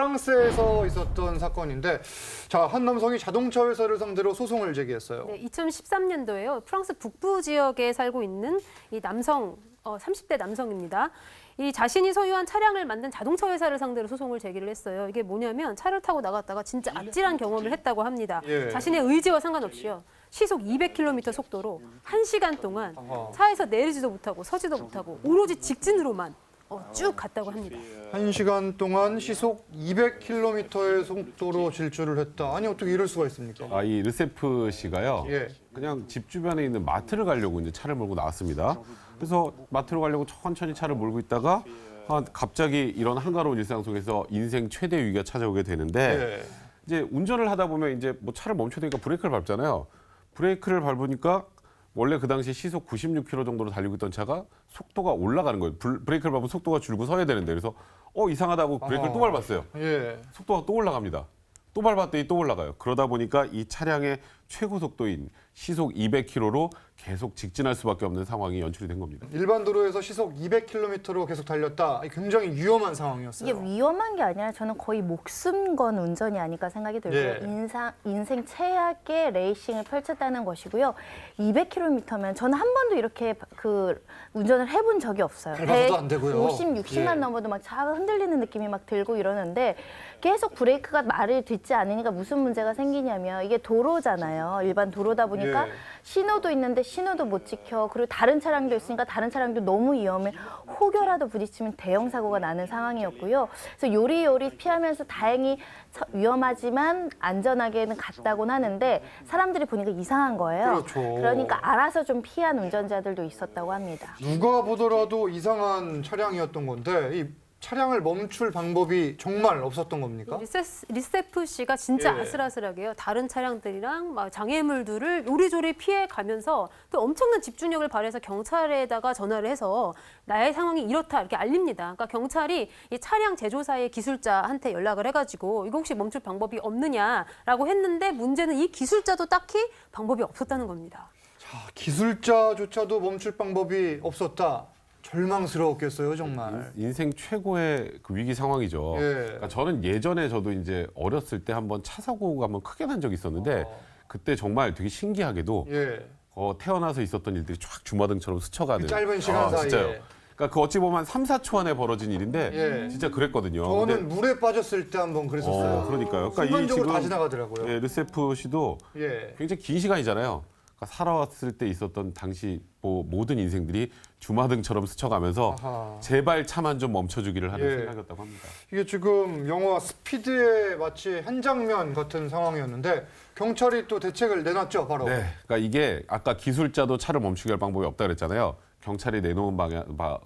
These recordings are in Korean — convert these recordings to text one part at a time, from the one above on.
프랑스에서 있었던 사건인데, 자, 한 남성이 자동차 회사를 상대로 소송을 제기했어요. 네, 2013년도에요. 프랑스 북부 지역에 살고 있는 이 남성, 30대 남성입니다. 이 자신이 소유한 차량을 만든 자동차 회사를 상대로 소송을 제기를 했어요. 이게 뭐냐면 차를 타고 나갔다가 진짜 아찔한 경험을 했다고 합니다. 예. 자신의 의지와 상관없이요. 시속 200km 속도로 1시간 동안 차에서 내리지도 못하고 서지도 못하고 오로지 직진으로만 쭉 갔다고 합니다. 1시간 동안 시속 200km의 속도로 질주를 했다. 아니, 어떻게 이럴 수가 있습니까? 이 르세프 씨가요. 예. 그냥 집 주변에 있는 마트를 가려고 이제 차를 몰고 나왔습니다. 그래서 마트로 가려고 천천히 차를 몰고 있다가 갑자기 이런 한가로운 일상 속에서 인생 최대 위기가 찾아오게 되는데 예. 이제 운전을 하다 보면 이제 뭐 차를 멈춰야 되니까 브레이크를 밟잖아요. 브레이크를 밟으니까 원래 그 당시 시속 96km 정도로 달리고 있던 차가 속도가 올라가는 거예요. 브레이크를 밟으면 속도가 줄고 서야 되는데 그래서 이상하다고 브레이크를 또 밟았어요. 예. 속도가 또 올라갑니다. 또 밟았더니 또 올라가요. 그러다 보니까 이 차량의 최고 속도인 시속 200km로 계속 직진할 수밖에 없는 상황이 연출이 된 겁니다. 일반 도로에서 시속 200km로 계속 달렸다. 굉장히 위험한 이게 상황이었어요. 위험한 게 아니라 저는 거의 목숨 건 운전이 아닐까 생각이 들고요. 예. 인생 최악의 레이싱을 펼쳤다는 것이고요. 200km면 저는 한 번도 이렇게 운전을 해본 적이 없어요. 밟아서도 안 되고요. 50, 60만 예. 넘어도 막 차가 흔들리는 느낌이 막 들고 이러는데 계속 브레이크가 말을 듣지 않으니까 무슨 문제가 생기냐면 이게 도로잖아요. 일반 도로다 보니까 예. 신호도 있는데 신호도 못 지켜. 그리고 다른 차량도 있으니까 다른 차량도 너무 위험해. 혹여라도 부딪히면 대형 사고가 나는 상황이었고요. 그래서 요리요리 피하면서 다행히 위험하지만 안전하게는 갔다고는 하는데 사람들이 보니까 이상한 거예요. 그렇죠. 그러니까 알아서 좀 피한 운전자들도 있었다고 합니다. 누가 보더라도 이상한 차량이었던 건데 이 차량을 멈출 방법이 정말 없었던 겁니까? 리세프 씨가 진짜 예. 아슬아슬하게요. 다른 차량들이랑 막 장애물들을 요리조리 피해 가면서 또 엄청난 집중력을 발휘해서 경찰에다가 전화를 해서 나의 상황이 이렇다 이렇게 알립니다. 그러니까 경찰이 이 차량 제조사의 기술자한테 연락을 해가지고 이거 혹시 멈출 방법이 없느냐라고 했는데 문제는 이 기술자도 딱히 방법이 없었다는 겁니다. 자, 기술자조차도 멈출 방법이 없었다. 절망스러웠겠어요, 정말. 인생 최고의 그 위기 상황이죠. 예. 그러니까 저는 예전에 저도 이제 어렸을 때 한번 차 사고가 한번 크게 난 적이 있었는데 그때 정말 되게 신기하게도 예. 태어나서 있었던 일들이 쫙 주마등처럼 스쳐가는 그 짧은 시간 사이에. 진짜요. 그러니까 그 어찌 보면 3, 4초 안에 벌어진 일인데 예. 진짜 그랬거든요. 저는 물에 빠졌을 때 한번 그랬었어요. 그러니까요. 그러니까 순간적으로 다 지나가더라고요. 예, 르세프 씨도 예. 굉장히 긴 시간이잖아요. 그러니까 살아왔을 때 있었던 당시 모든 인생들이 주마등처럼 스쳐가면서 아하. 제발 차만 좀 멈춰주기를 하는 예. 생각이었다고 합니다. 이게 지금 영화 스피드의 마치 한 장면 같은 상황이었는데 경찰이 또 대책을 내놨죠, 바로. 네, 그러니까 이게 아까 기술자도 차를 멈추게 할 방법이 없다 그랬잖아요. 경찰이 내놓은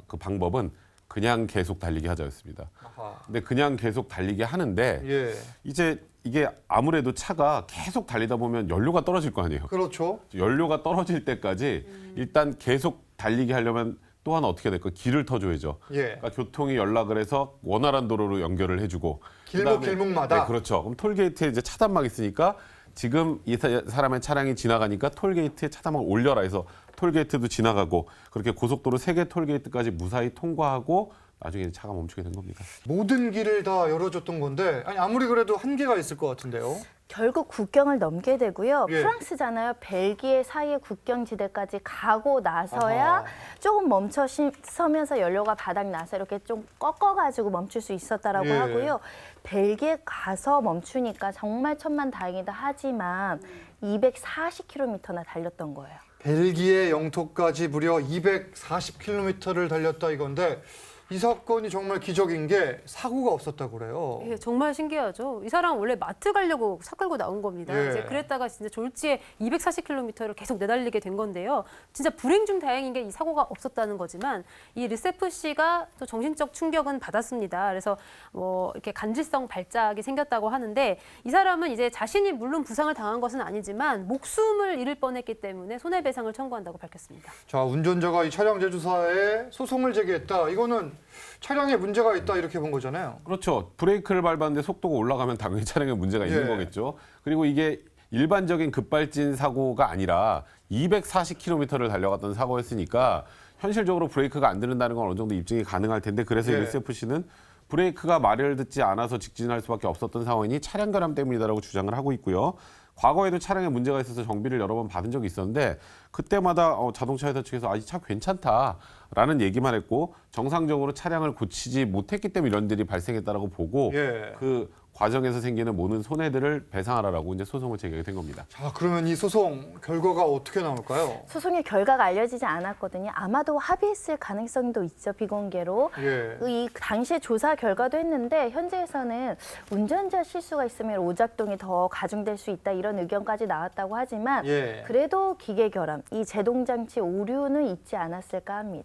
그 방법은 그냥 계속 달리게 하자였습니다. 아하. 근데 그냥 계속 달리게 하는데 예. 이제 이게 아무래도 차가 계속 달리다 보면 연료가 떨어질 거 아니에요. 그렇죠. 연료가 떨어질 때까지 일단 계속 달리게 하려면 또 하나 어떻게 될까? 길을 터줘야죠. 예. 그러니까 교통이 연락을 해서 원활한 도로로 연결을 해주고 길목, 그다음에- 길목마다? 네, 그렇죠. 그럼 톨게이트에 이제 차단막 있으니까 지금 이 사람의 차량이 지나가니까 톨게이트에 차단막을 올려라 해서 톨게이트도 지나가고 그렇게 고속도로 3개 톨게이트까지 무사히 통과하고 나중에 차가 멈추게 된 겁니다. 모든 길을 다 열어줬던 건데 아무리 그래도 한계가 있을 것 같은데요. 결국 국경을 넘게 되고요. 예. 프랑스잖아요. 벨기에 사이의 국경지대까지 가고 나서야 아하. 조금 멈춰 서면서 연료가 바닥 나서 이렇게 좀 꺾어가지고 멈출 수 있었다라고 예. 하고요. 벨기에 가서 멈추니까 정말 천만다행이다 하지만 240km나 달렸던 거예요. 벨기에 영토까지 무려 240km를 달렸다 이건데 이 사건이 정말 기적인 게 사고가 없었다고 그래요. 예, 정말 신기하죠. 이 사람 원래 마트 가려고 차 끌고 나온 겁니다. 예. 이제 그랬다가 진짜 졸지에 240km를 계속 내달리게 된 건데요. 진짜 불행 중 다행인 게 이 사고가 없었다는 거지만 이 르세프 씨가 또 정신적 충격은 받았습니다. 그래서 뭐 이렇게 간질성 발작이 생겼다고 하는데 이 사람은 이제 자신이 물론 부상을 당한 것은 아니지만 목숨을 잃을 뻔했기 때문에 손해배상을 청구한다고 밝혔습니다. 자, 운전자가 이 차량 제조사에 소송을 제기했다. 이거는 차량에 문제가 있다 이렇게 본 거잖아요. 그렇죠. 브레이크를 밟았는데 속도가 올라가면 당연히 차량에 문제가 있는 예. 거겠죠. 그리고 이게 일반적인 급발진 사고가 아니라 240km를 달려갔던 사고였으니까 현실적으로 브레이크가 안 들른다는 건 어느 정도 입증이 가능할 텐데 그래서 예. 르세프 씨는 브레이크가 말을 듣지 않아서 직진할 수밖에 없었던 상황이니 차량 결함 때문이다라고 주장을 하고 있고요. 과거에도 차량에 문제가 있어서 정비를 여러 번 받은 적이 있었는데 그때마다 자동차 회사 측에서 이 차 괜찮다라는 얘기만 했고 정상적으로 차량을 고치지 못했기 때문에 이런 일이 발생했다라고 보고 예. 그 과정에서 생기는 모든 손해들을 배상하라라고 이제 소송을 제기하게 된 겁니다. 자, 그러면 이 소송 결과가 어떻게 나올까요? 소송의 결과가 알려지지 않았거든요. 아마도 합의했을 가능성도 있죠, 비공개로. 예. 이 당시에 조사 결과도 했는데 현재에서는 운전자 실수가 있으면 오작동이 더 가중될 수 있다 이런 의견까지 나왔다고 하지만 예. 그래도 기계 결함, 이 제동 장치 오류는 있지 않았을까 합니다.